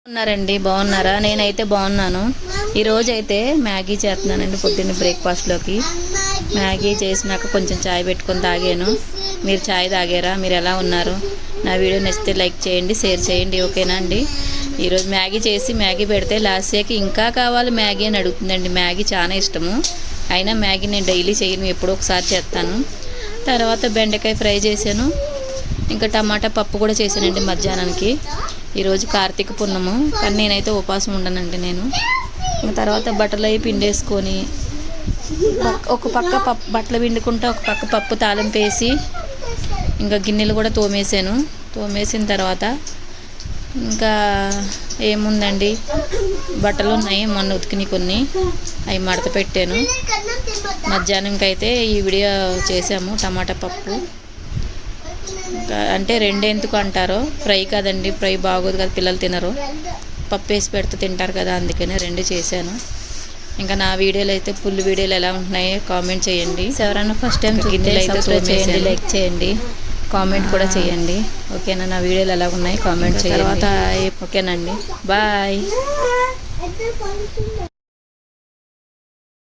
ఉన్నారండి, బాగున్నారా? నేనైతే బాగున్నాను. ఈరోజు అయితే మ్యాగీ చేస్తున్నానండి. పొద్దున్న బ్రేక్ఫాస్ట్లోకి మ్యాగీ చేసినాక కొంచెం చాయ్ పెట్టుకొని తాగాను. మీరు చాయ్ తాగారా? మీరు ఎలా ఉన్నారు? నా వీడియో నచ్చితే లైక్ చేయండి, షేర్ చేయండి, ఓకేనా అండి? ఈరోజు మ్యాగీ చేసి మ్యాగీ పెడితే లాస్ట్కి ఇంకా కావాలి మ్యాగీ అని అడుగుతుందండి. మ్యాగీ చాలా ఇష్టము, అయినా మ్యాగీ నేను డైలీ చేయను, ఎప్పుడో ఒకసారి చేస్తాను. తర్వాత బెండకాయ ఫ్రై చేశాను, ఇంకా టమాటా పప్పు కూడా చేశానండి మధ్యాహ్నానికి. ఈరోజు కార్తీక పున్నము, కానీ నేనైతే ఉపవాసం ఉండనండి. నేను తర్వాత బట్టలు అవి పిండేసుకొని ఒక పక్క పప్పు బట్టలు పిండుకుంటా, ఒక పక్క పప్పు తాలింపు వేసి ఇంకా గిన్నెలు కూడా తోమేసాను. తోమేసిన తర్వాత ఇంకా ఏముందండి, బట్టలు ఉన్నాయి మొన్న ఉతికిని కొన్ని, అవి మడత పెట్టాను. మధ్యాహ్నంకి అయితే ఈ వీడియో చేసాము. టమాటా పప్పు అంటే రెండెందుకు అంటారో, ఫ్రై కదండి, ఫ్రై బాగోదు కదా, పిల్లలు తినరు. పప్పు వేసి పెడితే తింటారు కదా, అందుకనే రెండు చేశాను. ఇంకా నా వీడియోలు అయితే ఫుల్ వీడియోలు ఎలా ఉంటున్నాయో కామెంట్ చేయండి. ఎవరైనా ఫస్ట్ టైం గిన్నెలు అయితే చేయండి, లైక్ చేయండి, కామెంట్ కూడా చేయండి, ఓకేనా? నా వీడియోలు ఎలా ఉన్నాయి కామెంట్ చేయండి తర్వాత, ఓకేనండి. బాయ్.